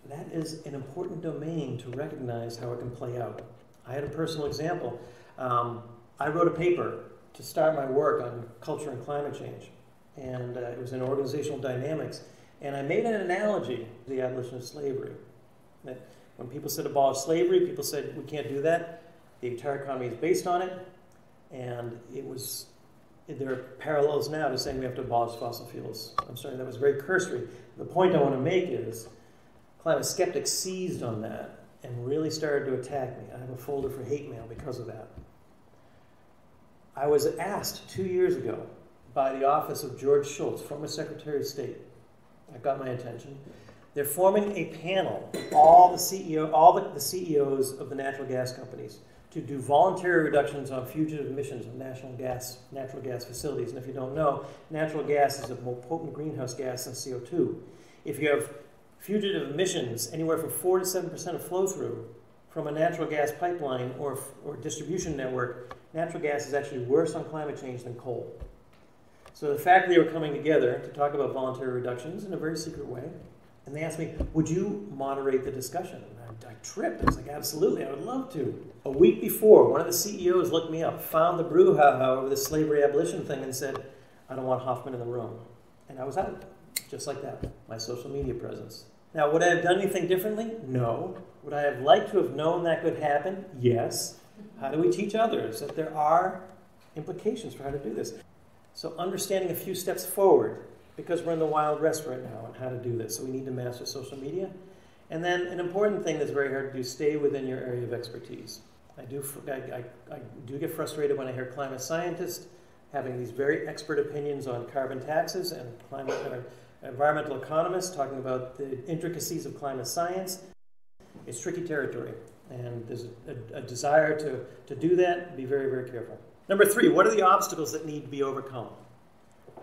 That is an important domain to recognize how it can play out. I had a personal example. I wrote a paper to start my work on culture and climate change. And it was in organizational dynamics. And I made an analogy to the abolition of slavery. That when people said abolish slavery, people said we can't do that. The entire economy is based on it. And there are parallels now to saying we have to abolish fossil fuels. I'm sorry, that was very cursory. The point I want to make is climate skeptics seized on that and really started to attack me. I have a folder for hate mail because of that. I was asked 2 years ago by the office of George Shultz, former Secretary of State. That got my attention. They're forming a panel of all the CEOs of the natural gas companies to do voluntary reductions on fugitive emissions of natural gas facilities. And if you don't know, natural gas is a more potent greenhouse gas than CO2. If you have fugitive emissions anywhere from 4 to 7% of flow-through from a natural gas pipeline or distribution network, natural gas is actually worse on climate change than coal. So the fact they were coming together to talk about voluntary reductions in a very secret way, and they asked me, would you moderate the discussion? And I tripped. I was like, absolutely, I would love to. A week before, one of the CEOs looked me up, found the brouhaha over the slavery abolition thing and said, I don't want Hoffman in the room. And I was out, just like that, my social media presence. Now, would I have done anything differently? No. Would I have liked to have known that could happen? Yes. How do we teach others that there are implications for how to do this? So understanding a few steps forward, because we're in the Wild West right now on how to do this. So we need to master social media. And then an important thing that's very hard to do, stay within your area of expertise. I do get frustrated when I hear climate scientists having these very expert opinions on carbon taxes and environmental economists talking about the intricacies of climate science. It's tricky territory. And there's a desire to do that. Be very, very careful. Number 3, what are the obstacles that need to be overcome?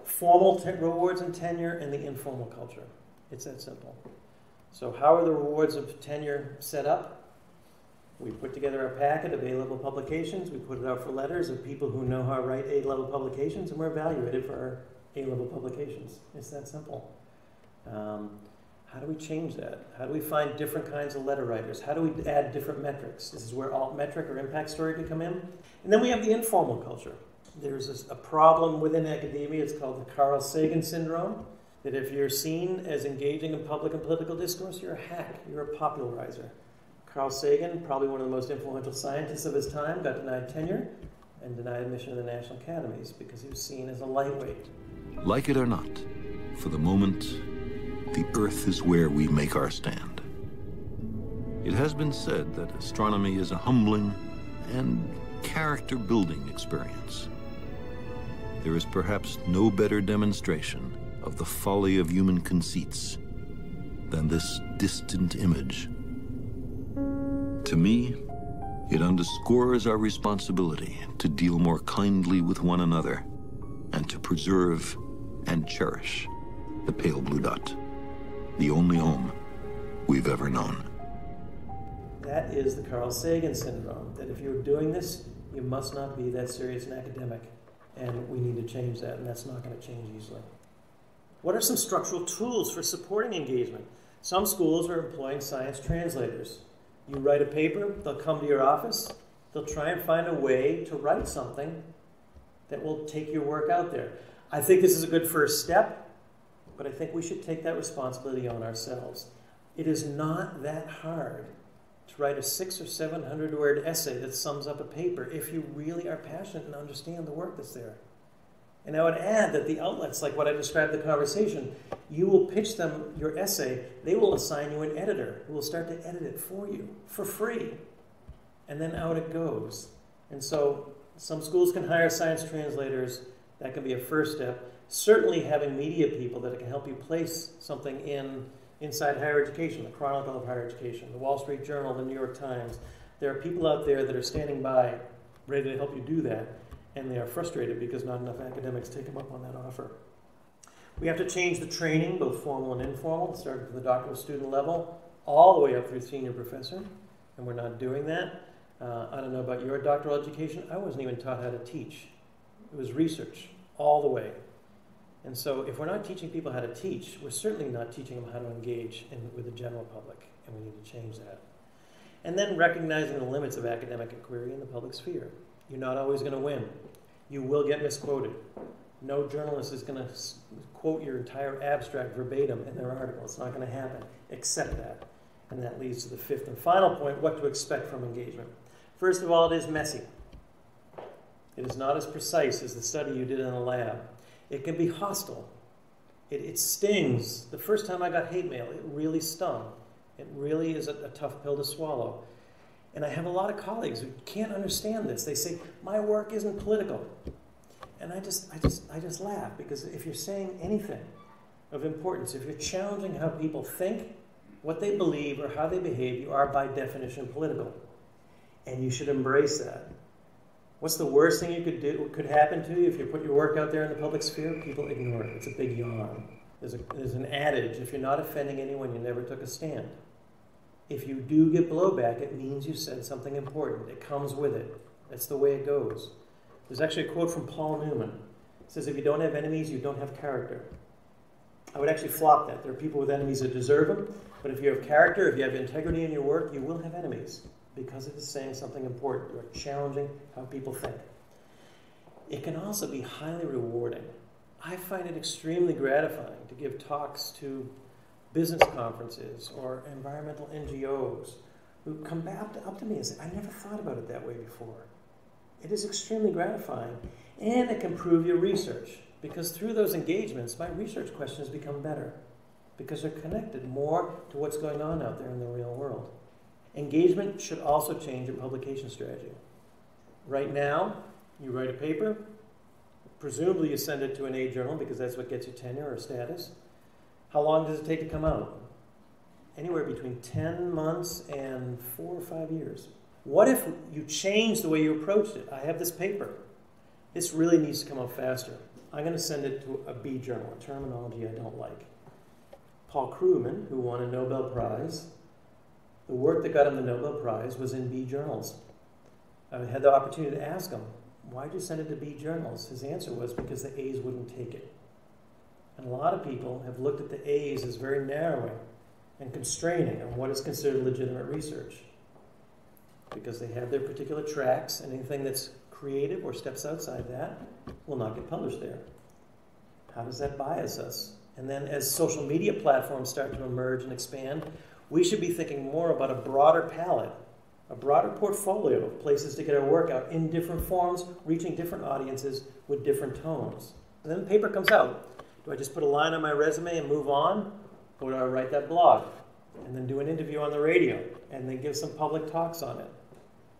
Formal rewards and tenure and the informal culture. It's that simple. So how are the rewards of tenure set up? We put together a packet of A-level publications. We put it out for letters of people who know how to write A-level publications, and we're evaluated for our A-level publications. It's that simple. How do we change that? How do we find different kinds of letter writers? How do we add different metrics? This is where alt-metric or impact story could come in. And then we have the informal culture. There's a problem within academia. It's called the Carl Sagan syndrome, that if you're seen as engaging in public and political discourse, you're a hack. You're a popularizer. Carl Sagan, probably one of the most influential scientists of his time, got denied tenure and denied admission to the national academies because he was seen as a lightweight. Like it or not, for the moment, the Earth is where we make our stand. It has been said that astronomy is a humbling and character-building experience. There is perhaps no better demonstration of the folly of human conceits than this distant image. To me, it underscores our responsibility to deal more kindly with one another and to preserve and cherish the pale blue dot, the only home we've ever known. That is the Carl Sagan syndrome, that if you're doing this, you must not be that serious an academic, and we need to change that, and that's not going to change easily. What are some structural tools for supporting engagement? Some schools are employing science translators. You write a paper, they'll come to your office, they'll try and find a way to write something that will take your work out there. I think this is a good first step, but I think we should take that responsibility on ourselves. It is not that hard to write a 600 or 700 word essay that sums up a paper if you really are passionate and understand the work that's there. And I would add that the outlets, like what I described in the conversation, you will pitch them your essay, they will assign you an editor who will start to edit it for you for free. And then out it goes. And so some schools can hire science translators. That can be a first step. Certainly having media people that can help you place something inside higher education, the Chronicle of Higher Education, the Wall Street Journal, the New York Times. There are people out there that are standing by ready to help you do that. And they are frustrated because not enough academics take them up on that offer. We have to change the training, both formal and informal, starting from the doctoral student level, all the way up through senior professor, and we're not doing that. I don't know about your doctoral education. I wasn't even taught how to teach. It was research all the way. And so if we're not teaching people how to teach, we're certainly not teaching them how to engage with the general public, and we need to change that. And then recognizing the limits of academic inquiry in the public sphere. You're not always going to win. You will get misquoted. No journalist is going to quote your entire abstract verbatim in their article. It's not going to happen. Accept that. And that leads to the fifth and final point, what to expect from engagement. First of all, it is messy. It is not as precise as the study you did in the lab. It can be hostile. It stings. The first time I got hate mail, it really stung. It really is a tough pill to swallow. And I have a lot of colleagues who can't understand this. They say, my work isn't political. And I just laugh, because if you're saying anything of importance, if you're challenging how people think, what they believe, or how they behave, you are by definition political. And you should embrace that. What's the worst thing you could do, could happen to you if you put your work out there in the public sphere? People ignore it. It's a big yawn. There's an adage, if you're not offending anyone, you never took a stand. If you do get blowback, it means you said something important. It comes with it. That's the way it goes. There's actually a quote from Paul Newman. It says, if you don't have enemies, you don't have character. I would actually flop that. There are people with enemies that deserve them, but if you have character, if you have integrity in your work, you will have enemies because it is saying something important. You are challenging how people think. It can also be highly rewarding. I find it extremely gratifying to give talks to business conferences or environmental NGOs who come up to me and say, I never thought about it that way before. It is extremely gratifying, and it can prove your research, because through those engagements, my research questions become better because they're connected more to what's going on out there in the real world. Engagement should also change your publication strategy. Right now, you write a paper, presumably you send it to an A journal because that's what gets you tenure or status. How long does it take to come out? Anywhere between 10 months and 4 or 5 years. What if you change the way you approached it? I have this paper. This really needs to come out faster. I'm going to send it to a B journal, a terminology I don't like. Paul Krugman, who won a Nobel Prize, the work that got him the Nobel Prize was in B journals. I had the opportunity to ask him, why'd you send it to B journals? His answer was because the A's wouldn't take it. And a lot of people have looked at the A's as very narrowing and constraining on what is considered legitimate research, because they have their particular tracks, and anything that's creative or steps outside that will not get published there. How does that bias us? And then as social media platforms start to emerge and expand, we should be thinking more about a broader palette, a broader portfolio of places to get our work out in different forms, reaching different audiences with different tones. And then the paper comes out. Do I just put a line on my resume and move on? Or do I write that blog and then do an interview on the radio and then give some public talks on it?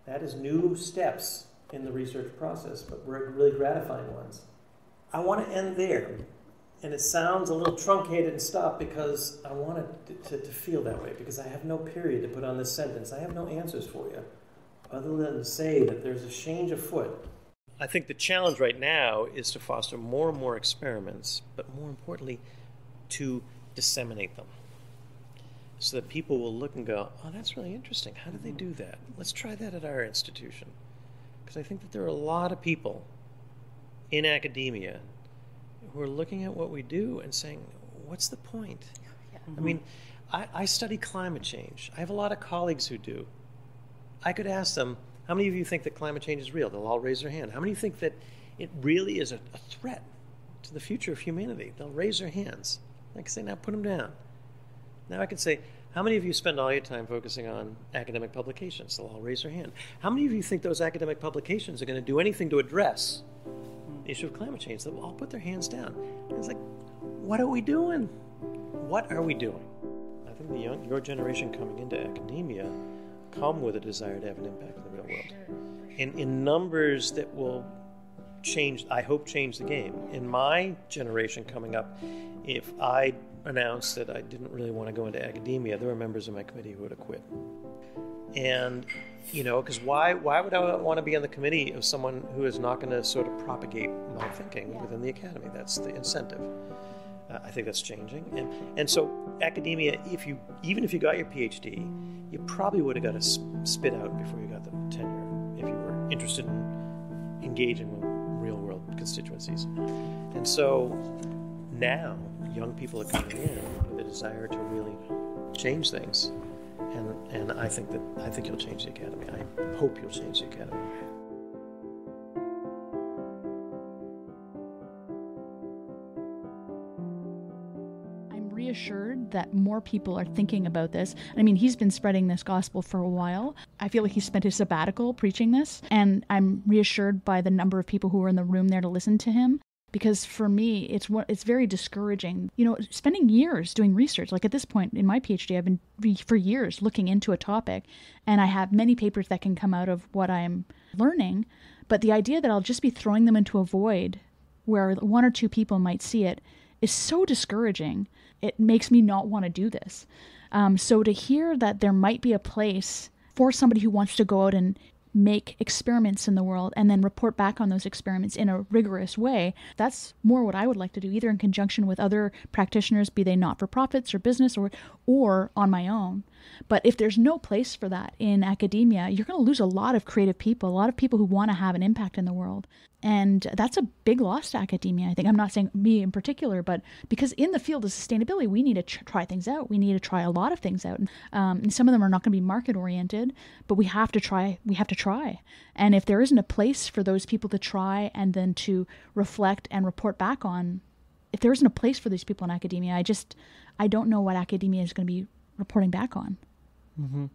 That is new steps in the research process, but really gratifying ones. I want to end there. And it sounds a little truncated and stopped because I wanted to feel that way, because I have no period to put on this sentence. I have no answers for you, other than to say that there's a change afoot. I think the challenge right now is to foster more and more experiments, but more importantly, to disseminate them, so that people will look and go, oh, that's really interesting. How did they do that? Let's try that at our institution. Because I think that there are a lot of people in academia who are looking at what we do and saying, what's the point? I mean, I study climate change. I have a lot of colleagues who do. I could ask them, how many of you think that climate change is real? They'll all raise their hand. How many think that it really is a threat to the future of humanity? They'll raise their hands. I can say, now put them down. Now I can say, how many of you spend all your time focusing on academic publications? They'll all raise their hand. How many of you think those academic publications are going to do anything to address the issue of climate change? They'll all put their hands down. And it's like, what are we doing? What are we doing? I think your generation coming into academia come with a desire to have an impact in the real world. And in numbers that will change, I hope, change the game. In my generation coming up, if I announced that I didn't really want to go into academia, there were members of my committee who would have quit. And, because why would I want to be on the committee of someone who is not going to sort of propagate my thinking within the academy? That's the incentive. I think that's changing. And so academia, even if you got your PhD, you probably would have got a spit out before you got the tenure if you were interested in engaging with real world constituencies. And so now young people are coming in with a desire to really change things. And I think you'll change the academy. I hope you'll change the academy. Reassured that more people are thinking about this. I mean, he's been spreading this gospel for a while. I feel like he spent his sabbatical preaching this, and I'm reassured by the number of people who were in the room there to listen to him. Because for me, it's very discouraging. Spending years doing research, like at this point in my PhD, I've been for years looking into a topic, and I have many papers that can come out of what I'm learning. But the idea that I'll just be throwing them into a void where one or two people might see it is so discouraging. It makes me not want to do this. So to hear that there might be a place for somebody who wants to go out and make experiments in the world and then report back on those experiments in a rigorous way, that's more what I would like to do, either in conjunction with other practitioners, be they not-for-profits or business, or on my own. But if there's no place for that in academia, you're going to lose a lot of creative people, a lot of people who want to have an impact in the world. And that's a big loss to academia. I think I'm not saying me in particular, but because in the field of sustainability, we need to try things out. We need to try a lot of things out. And some of them are not going to be market oriented, but we have to try. And if there isn't a place for those people to try and then to reflect and report back on, if there isn't a place for these people in academia, I don't know what academia is going to be reporting back on. Mm-hmm.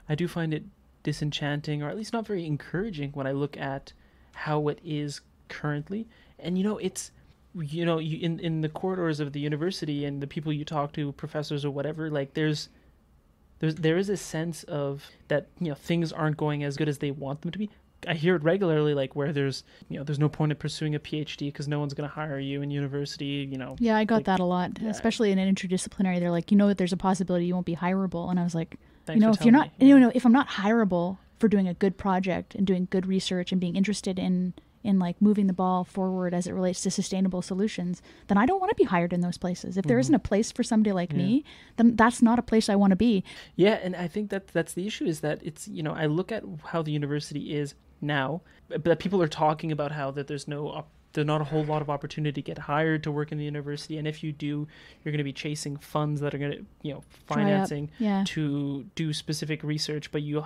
I do find it disenchanting, or at least not very encouraging, when I look at how it is currently. And it's in the corridors of the university and the people you talk to, professors or whatever, like there is a sense of that things aren't going as good as they want them to be. I hear it regularly, like where there's no point in pursuing a PhD because no one's going to hire you in university. Yeah, I got that a lot, especially in an interdisciplinary. They're like, there's a possibility you won't be hireable, and I was like, if you're not, if I'm not hireable for doing a good project and doing good research and being interested in like moving the ball forward as it relates to sustainable solutions, then I don't want to be hired in those places. If there isn't a place for somebody like me, then that's not a place I want to be. Yeah, and I think that's the issue, is that it's, I look at how the university is now, but people are talking about how that there's not a whole lot of opportunity to get hired to work in the university, and if you do, you're going to be chasing funds that are going to, financing to do specific research, but you'll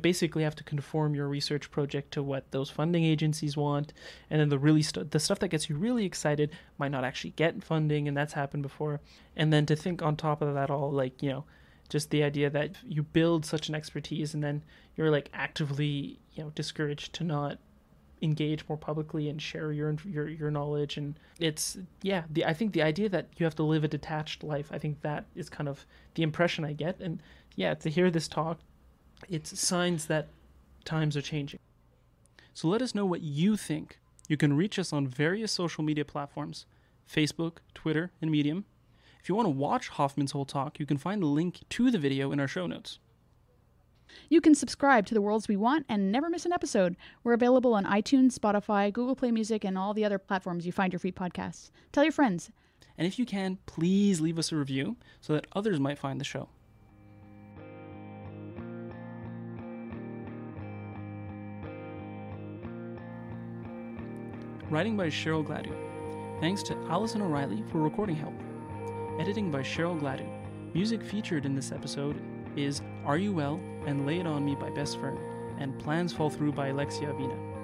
basically have to conform your research project to what those funding agencies want, and then the stuff that gets you really excited might not actually get funding, and that's happened before. And then to think on top of that all, like, just the idea that you build such an expertise and then you're like actively, discouraged to not engage more publicly and share your knowledge. And it's I think the idea that you have to live a detached life, I think that is kind of the impression I get. And to hear this talk, it's signs that times are changing. So let us know what you think. You can reach us on various social media platforms. Facebook, Twitter, and Medium. If you want to watch Hoffman's whole talk, you can find the link to the video in our show notes. You can subscribe to The Worlds We Want and never miss an episode. We're available on iTunes, Spotify, Google Play Music, and all the other platforms you find your free podcasts. Tell your friends. And if you can, please leave us a review so that others might find the show. Writing by Cheryl Gladu. Thanks to Allison O'Reilly for recording help. Editing by Cheryl Gladu. Music featured in this episode is Are You Well and Lay It On Me by Best Fern, and Plans Fall Through by Alexia Avina.